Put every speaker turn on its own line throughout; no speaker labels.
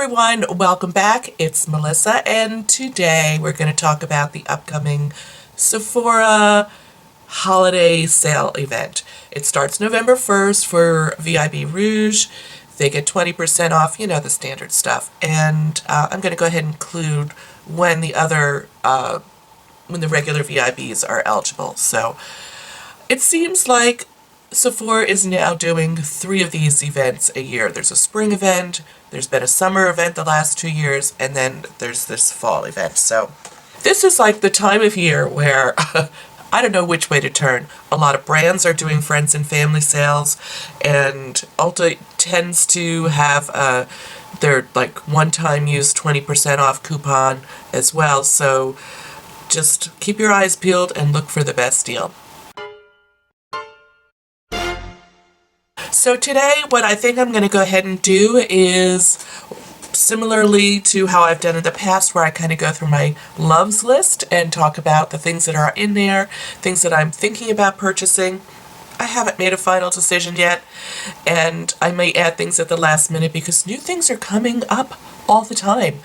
everyone, welcome back. It's Melissa, and today we're going to talk about the upcoming Sephora holiday sale event. It starts November 1st for VIB Rouge. They get 20% off, you know, the standard stuff. And I'm going to go ahead and include when the regular VIBs are eligible. So it seems like Sephora is now doing 3 of these events a year. There's a spring event, there's been a summer event the last 2 years, and then there's this fall event. So this is like the time of year where I don't know which way to turn. A lot of brands are doing friends and family sales, and Ulta tends to have their like one-time use 20% off coupon as well. So just keep your eyes peeled and look for the best deal. So today, what I think I'm going to go ahead and do is, similarly to how I've done in the past, where I kind of go through my loves list and talk about the things that are in there, things that I'm thinking about purchasing. I haven't made a final decision yet, and I may add things at the last minute because new things are coming up all the time.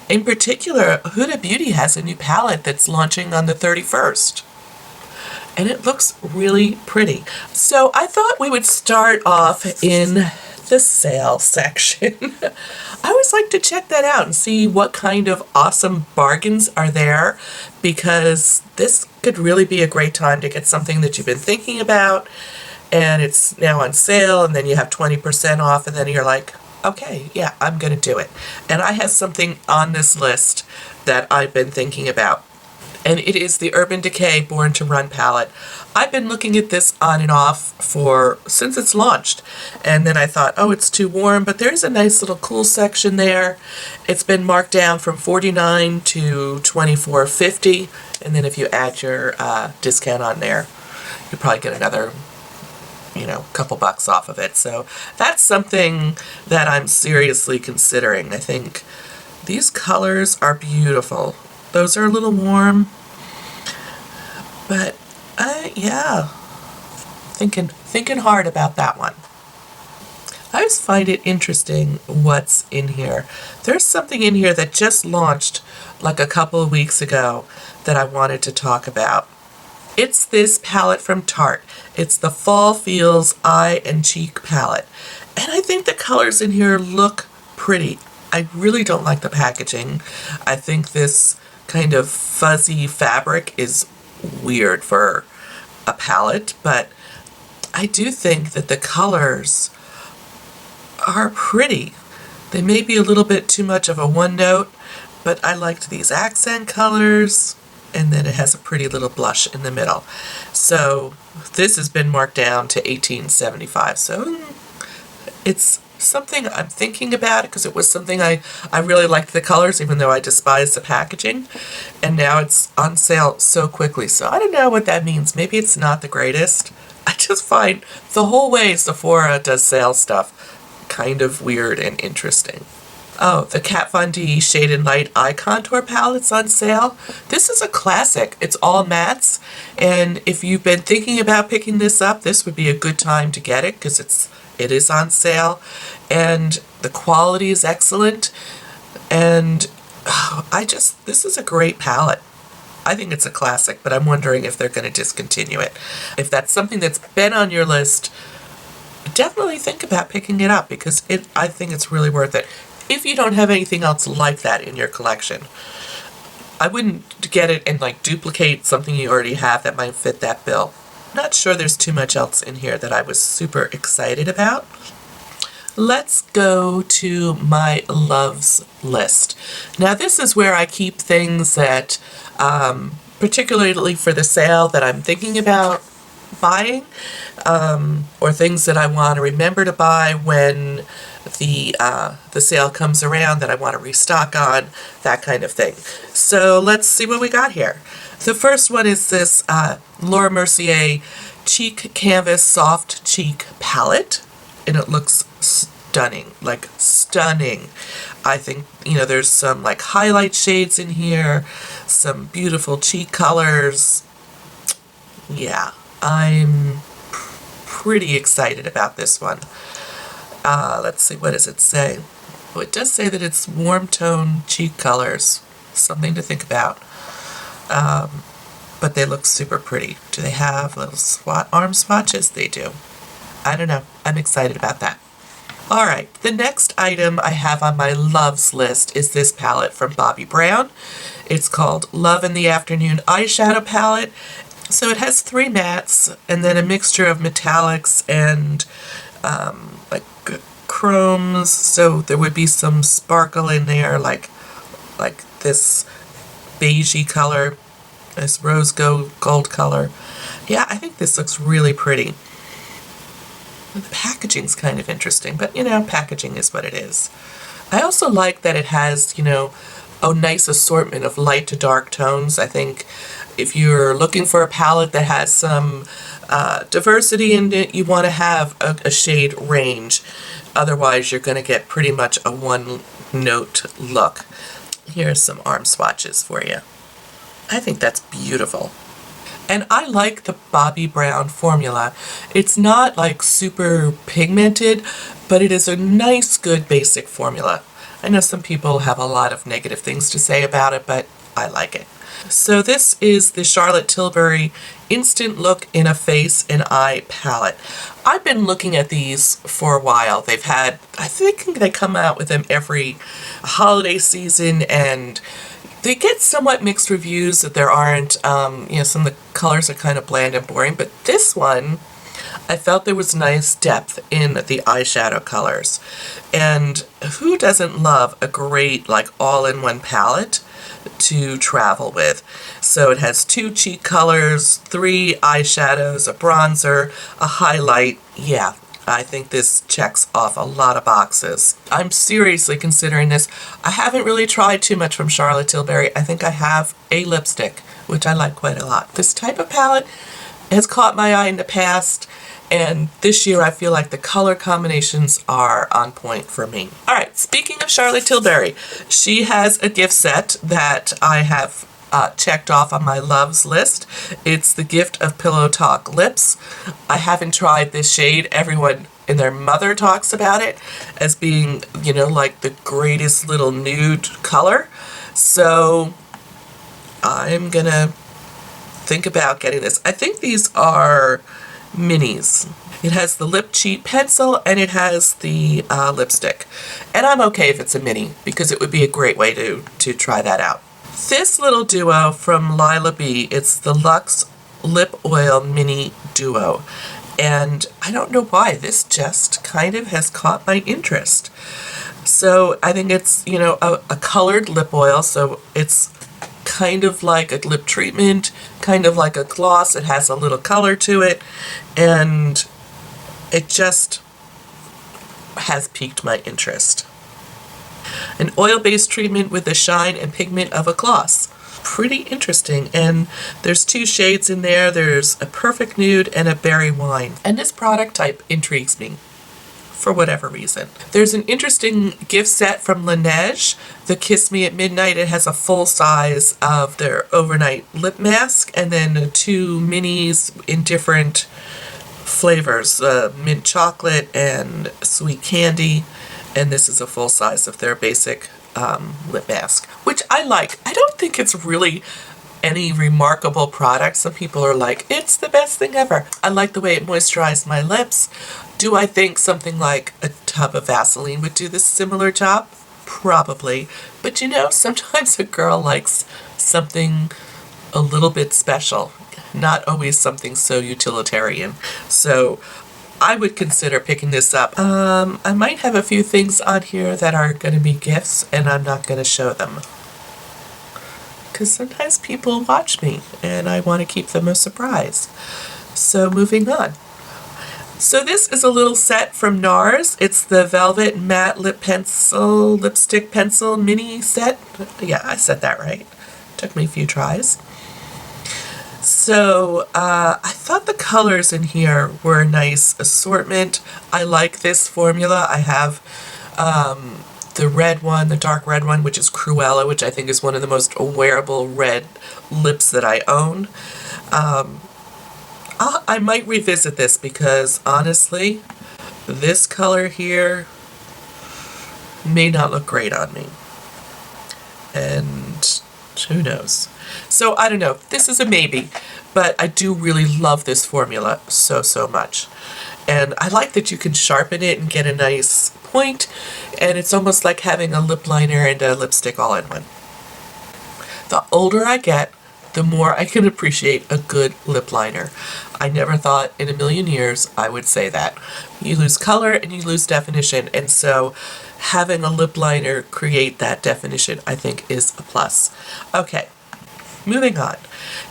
In particular, Huda Beauty has a new palette that's launching on the 31st. And it looks really pretty. So I thought we would start off in the sale section. I always like to check that out and see what kind of awesome bargains are there, because this could really be a great time to get something that you've been thinking about and it's now on sale, and then you have 20% off, and then you're like, okay, yeah, I'm gonna do it. And I have something on this list that I've been thinking about. And it is the Urban Decay Born to Run palette. I've been looking at this on and off since it's launched. And then I thought, oh, it's too warm, but there's a nice little cool section there. It's been marked down from $49 to $24.50. And then if you add your discount on there, you probably get another, couple bucks off of it. So that's something that I'm seriously considering. I think these colors are beautiful. Those are a little warm, but yeah, thinking hard about that one. I always find it interesting what's in here. There's something in here that just launched like a couple of weeks ago that I wanted to talk about. It's this palette from Tarte. It's the Fall Feels Eye and Cheek palette. And I think the colors in here look pretty. I really don't like the packaging. I think this kind of fuzzy fabric is weird for a palette, but I do think that the colors are pretty. They may be a little bit too much of a one note, but I liked these accent colors, and then it has a pretty little blush in the middle. So this has been marked down to $18.75. So it's something I'm thinking about, because it was something I really liked the colors, even though I despise the packaging, and now it's on sale so quickly. So I don't know what that means. Maybe it's not the greatest. I just find the whole way Sephora does sale stuff kind of weird and interesting. Oh, the Kat Von D Shade and Light Eye Contour Palette's on sale. This is a classic. It's all mattes, and if you've been thinking about picking this up, this would be a good time to get it, because it is on sale, and the quality is excellent, and this is a great palette. I think it's a classic, but I'm wondering if they're going to discontinue it. If that's something that's been on your list, definitely think about picking it up, because I think it's really worth it. If you don't have anything else like that in your collection, I wouldn't get it and like duplicate something you already have that might fit that bill. Not sure there's too much else in here that I was super excited about. Let's go to my loves list. Now this is where I keep things that, particularly for the sale, that I'm thinking about buying, or things that I want to remember to buy when the sale comes around, that I want to restock on, that kind of thing. So let's see what we got here. The first one is this Laura Mercier Cheek Canvas Soft Cheek Palette, and it looks stunning, like stunning. I think, there's some like highlight shades in here, some beautiful cheek colors. Yeah, I'm pretty excited about this one. Let's see, what does it say? Oh, it does say that it's warm tone cheek colors. Something to think about. But they look super pretty. Do they have little arm swatches? They do. I don't know. I'm excited about that. All right, the next item I have on my loves list is this palette from Bobbi Brown. It's called Love in the Afternoon Eyeshadow Palette. So it has 3 mattes and then a mixture of metallics and like chromes. So there would be some sparkle in there, like this beigey color, this rose gold color. Yeah, I think this looks really pretty. The packaging's kind of interesting, but you know, packaging is what it is. I also like that it has, you know, a nice assortment of light to dark tones. I think if you're looking for a palette that has some diversity in it, you want to have a shade range. Otherwise, you're going to get pretty much a one-note look. Here's some arm swatches for you. I think that's beautiful. And I like the Bobbi Brown formula. It's not like super pigmented, but it is a nice, good basic formula. I know some people have a lot of negative things to say about it, but I like it. So this is the Charlotte Tilbury Instant Look in a Face and Eye palette. I've been looking at these for a while. They've had, I think they come out with them every holiday season, and they get somewhat mixed reviews that there aren't, you know, some of the colors are kind of bland and boring, but this one, I felt there was nice depth in the eyeshadow colors. And who doesn't love a great, like, all-in-one palette to travel with? So it has 2 cheek colors, 3 eyeshadows, a bronzer, a highlight. Yeah, I think this checks off a lot of boxes. I'm seriously considering this. I haven't really tried too much from Charlotte Tilbury. I think I have a lipstick, which I like quite a lot. This type of palette has caught my eye in the past, and this year I feel like the color combinations are on point for me. All right, speaking of Charlotte Tilbury, she has a gift set that I have checked off on my loves list. It's the Gift of Pillow Talk Lips. I haven't tried this shade. Everyone and their mother talks about it as being, you know, like the greatest little nude color. So I'm gonna think about getting this. I think these are minis. It has the lip cheat pencil and it has the lipstick. And I'm okay if it's a mini because it would be a great way to try that out. This little duo from Lila B, it's the Luxe Lip Oil Mini Duo. And I don't know why, this just kind of has caught my interest. So I think it's, you know, a colored lip oil, so it's kind of like a lip treatment, kind of like a gloss. It has a little color to it, and it just has piqued my interest. An oil-based treatment with the shine and pigment of a gloss. Pretty interesting, and there's 2 shades in there. There's a perfect nude and a berry wine. And this product type intrigues me for whatever reason. There's an interesting gift set from Laneige, the Kiss Me at Midnight. It has a full size of their overnight lip mask and then 2 minis in different flavors, mint chocolate and sweet candy. And this is a full size of their basic lip mask, which I like. I don't think it's really any remarkable product. Some people are like, it's the best thing ever. I like the way it moisturized my lips. Do I think something like a tub of Vaseline would do this similar job? Probably. But you know, sometimes a girl likes something a little bit special, not always something so utilitarian. So I would consider picking this up. I might have a few things on here that are going to be gifts, and I'm not going to show them. Because sometimes people watch me, and I want to keep them a surprise. So moving on. So this is a little set from NARS. It's the Velvet Matte Lipstick Pencil Mini Set. Yeah, I said that right. Took me a few tries. So I thought the colors in here were a nice assortment. I like this formula. I have the red one, the dark red one, which is Cruella, which I think is one of the most wearable red lips that I own. I might revisit this because honestly, this color here may not look great on me. And who knows? So I don't know. This is a maybe, but I do really love this formula so, so much. And I like that you can sharpen it and get a nice point, and it's almost like having a lip liner and a lipstick all in one. The older I get, the more I can appreciate a good lip liner. I never thought in a million years I would say that. You lose color and you lose definition, and so having a lip liner create that definition, I think, is a plus. Okay, moving on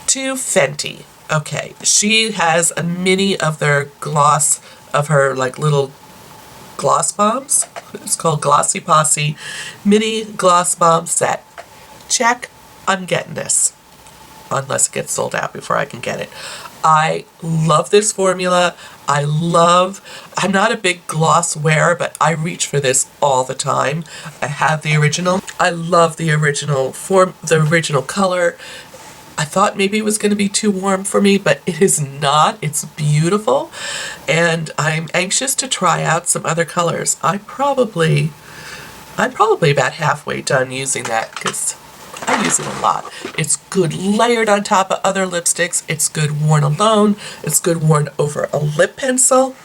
to Fenty. Okay, she has a mini of their gloss, of her like little gloss bombs. It's called Glossy Posse Mini Gloss Bomb Set. Check, I'm getting this. Unless it gets sold out before I can get it. I love this formula. I'm not a big gloss wearer, but I reach for this all the time. I have the original. I love the original color. I thought maybe it was going to be too warm for me, but it is not. It's beautiful. And I'm anxious to try out some other colors. I'm probably about halfway done using that because I use it a lot. It's good layered on top of other lipsticks. It's good worn alone. It's good worn over a lip pencil.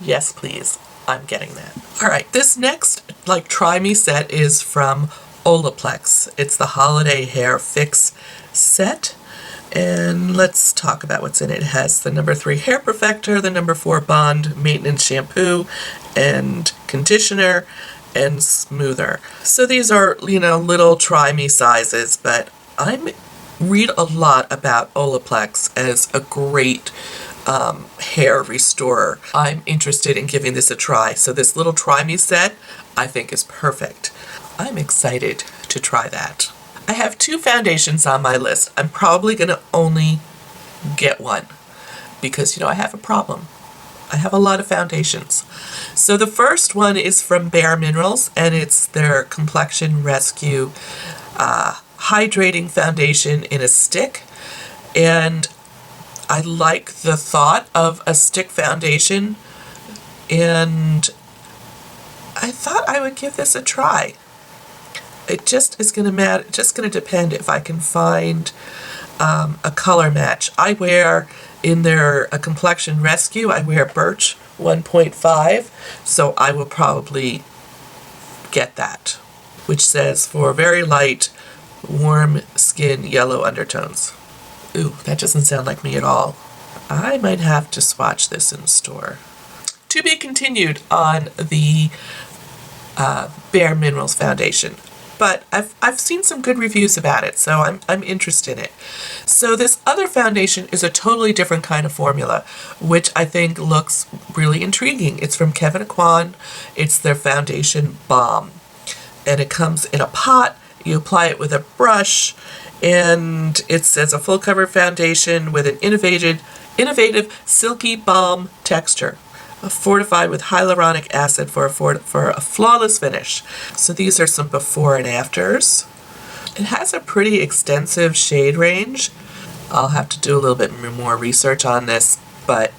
Yes, please. I'm getting that. All right, this next try me set is from Olaplex. It's the Holiday Hair Fix set. And let's talk about what's in it. It has the number 3 hair perfector, the number 4 bond maintenance shampoo and conditioner, and smoother. So these are, little try me sizes, but I read a lot about Olaplex as a great hair restorer. I'm interested in giving this a try. So this little try me set I think is perfect. I'm excited to try that. I have 2 foundations on my list. I'm probably going to only get one because, I have a problem. I have a lot of foundations. So the first one is from Bare Minerals, and it's their Complexion Rescue Hydrating Foundation in a stick. And I like the thought of a stick foundation, and I thought I would give this a try. It just is going to depend if I can find a color match. I wear in their Complexion Rescue, I wear Birch 1.5, so I will probably get that, which says for very light, warm skin, yellow undertones. Ooh, that doesn't sound like me at all. I might have to swatch this in store. To be continued on the Bare Minerals foundation. But I've seen some good reviews about it, so I'm interested in it. So this other foundation is a totally different kind of formula, which I think looks really intriguing. It's from Kevyn Aucoin. It's their Foundation Balm. And it comes in a pot. You apply it with a brush, and it says a full cover foundation with an innovative silky balm texture, fortified with hyaluronic acid for a flawless finish. So these are some before and afters. It has a pretty extensive shade range. I'll have to do a little bit more research on this, but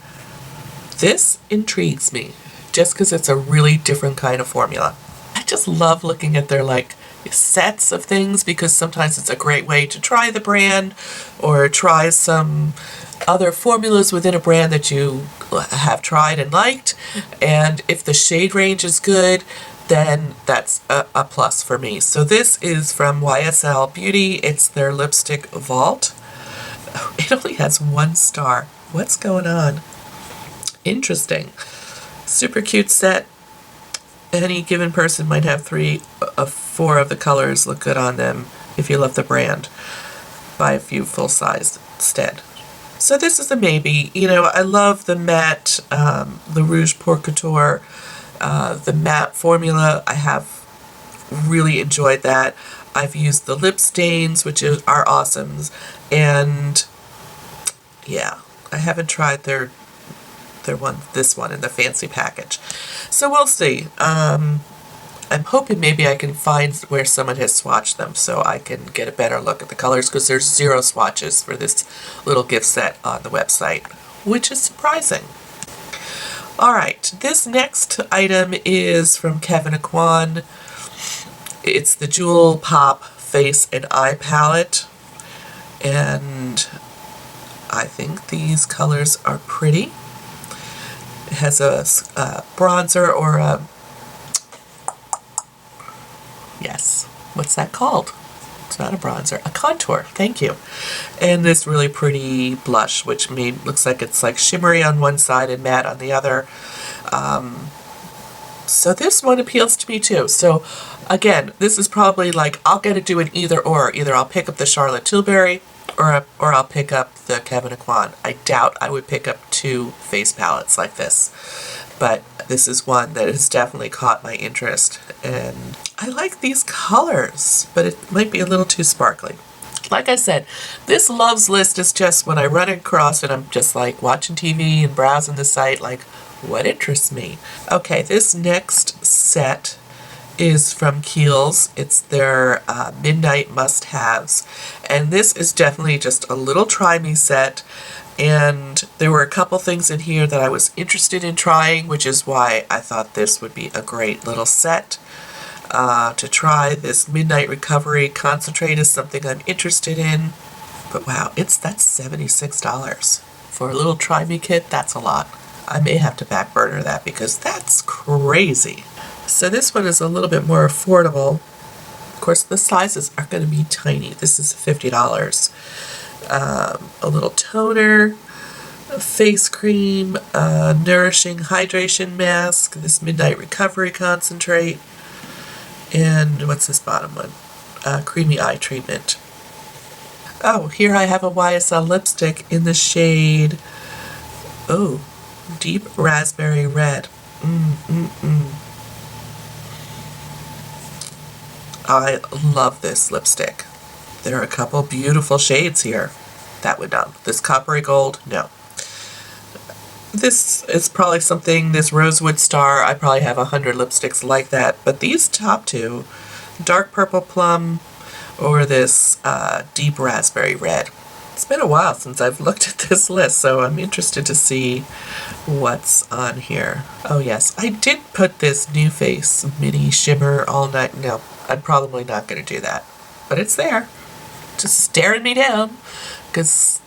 this intrigues me just because it's a really different kind of formula. I just love looking at their sets of things because sometimes it's a great way to try the brand or try some other formulas within a brand that you have tried and liked, and if the shade range is good, then that's a plus for me. So this is from YSL Beauty. It's their Lipstick Vault. It only has 1 star. What's going on? Interesting. Super cute set. Any given person might have 3 of 4 of the colors look good on them if you love the brand. Buy a few full size instead. So this is a maybe. I love the matte, the Rouge Pour Couture, the matte formula. I have really enjoyed that. I've used the lip stains, which are awesome. And yeah, I haven't tried this one in the fancy package. So we'll see. I'm hoping maybe I can find where someone has swatched them so I can get a better look at the colors, because there's 0 swatches for this little gift set on the website, which is surprising. All right, this next item is from Kevyn Aucoin. It's the Jewel Pop Face and Eye Palette, and I think these colors are pretty. It has a bronzer or a, yes, what's that called? It's not a bronzer, a contour, thank you. And this really pretty blush, which looks like it's like shimmery on one side and matte on the other. So this one appeals to me too. So again, this is probably like, I'll get to do an either or. Either I'll pick up the Charlotte Tilbury or I'll pick up the Kevyn Aucoin. I doubt I would pick up two face palettes like this. But this is one that has definitely caught my interest. And I like these colors, but it might be a little too sparkly. Like I said, this loves list is just when I run across it, I'm just like watching TV and browsing the site, like, what interests me? Okay, this next set is from Kiehl's. It's their Midnight Must-Haves. And this is definitely just a little try-me set. And there were a couple things in here that I was interested in trying, which is why I thought this would be a great little set to try. This Midnight Recovery Concentrate is something I'm interested in. But wow, that's $76. For a little try-me kit, that's a lot. I may have to back burner that because that's crazy. So this one is a little bit more affordable. Of course, the sizes are going to be tiny. This is $50. A little toner, a face cream, nourishing hydration mask, this Midnight Recovery Concentrate, and what's this bottom one? Creamy eye treatment. Oh, here I have a YSL lipstick in the shade, oh, Deep Raspberry Red. I love this lipstick. There are a couple beautiful shades here. That would not. This coppery gold, no. This is probably something, this Rosewood Star, I probably have 100 lipsticks like that. But these top two, Dark Purple Plum or this Deep Raspberry Red. It's been a while since I've looked at this list, so I'm interested to see what's on here. Oh yes, I did put this New Face Mini Shimmer All Night. No, I'm probably not going to do that. But it's there, just staring me down, because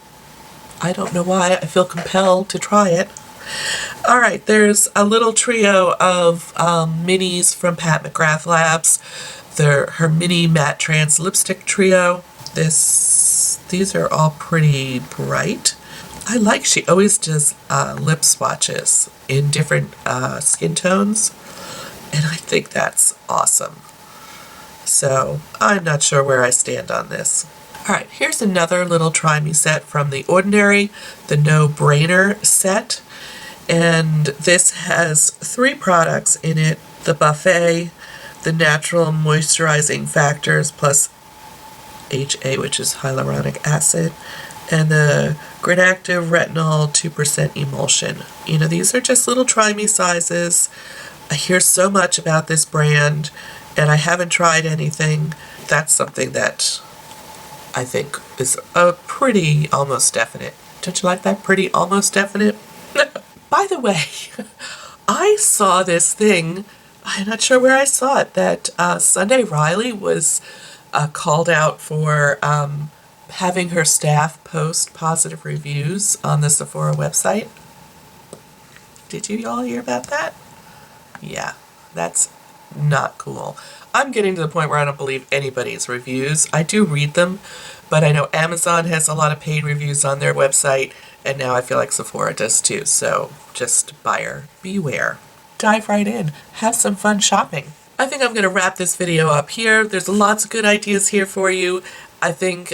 I don't know why I feel compelled to try it. All right, there's a little trio of minis from Pat McGrath Labs. They're her mini matte trans lipstick trio. These are all pretty bright. I like she always does lip swatches in different skin tones, and I think that's awesome. So I'm not sure where I stand on this. All right, here's another little try me set from The Ordinary, the No Brainer set. And this has 3 products in it: the Buffet, the Natural Moisturizing Factors plus HA, which is hyaluronic acid, and the Granactive Retinol 2% Emulsion. You know, these are just little try me sizes. I hear so much about this brand, and I haven't tried anything. That's something that I think is a pretty almost definite. Don't you like that? Pretty almost definite? By the way, I saw this thing, I'm not sure where I saw it, that Sunday Riley was called out for having her staff post positive reviews on the Sephora website. Did you all hear about that? Yeah, that's not cool. I'm getting to the point where I don't believe anybody's reviews. I do read them, but I know Amazon has a lot of paid reviews on their website, and now I feel like Sephora does too, so just buyer beware. Dive right in. Have some fun shopping. I think I'm going to wrap this video up here. There's lots of good ideas here for you. I think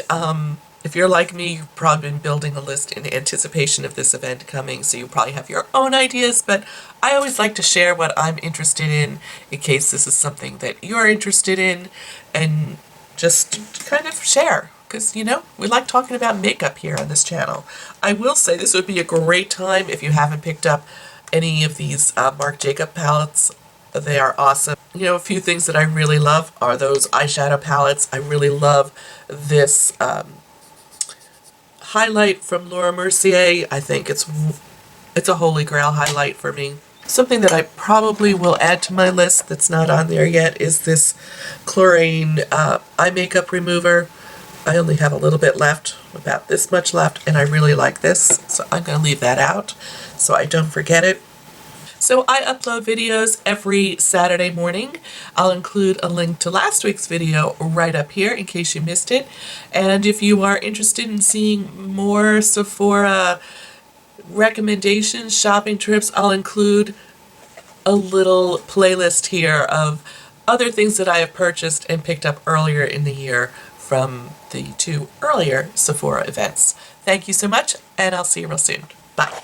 if you're like me, you've probably been building a list in anticipation of this event coming, so you probably have your own ideas, but I always like to share what I'm interested in case this is something that you're interested in, and just kind of share. Because, you know, we like talking about makeup here on this channel. I will say this would be a great time if you haven't picked up any of these Marc Jacob palettes. They are awesome. You know, a few things that I really love are those eyeshadow palettes. I really love this highlight from Laura Mercier. I think it's a holy grail highlight for me. Something that I probably will add to my list that's not on there yet is this chlorine eye makeup remover. I only have a little bit left, about this much left, and I really like this, so I'm going to leave that out so I don't forget it. So I upload videos every Saturday morning. I'll include a link to last week's video right up here in case you missed it. And if you are interested in seeing more Sephora recommendations, shopping trips, I'll include a little playlist here of other things that I have purchased and picked up earlier in the year from the 2 earlier Sephora events. Thank you so much, and I'll see you real soon. Bye.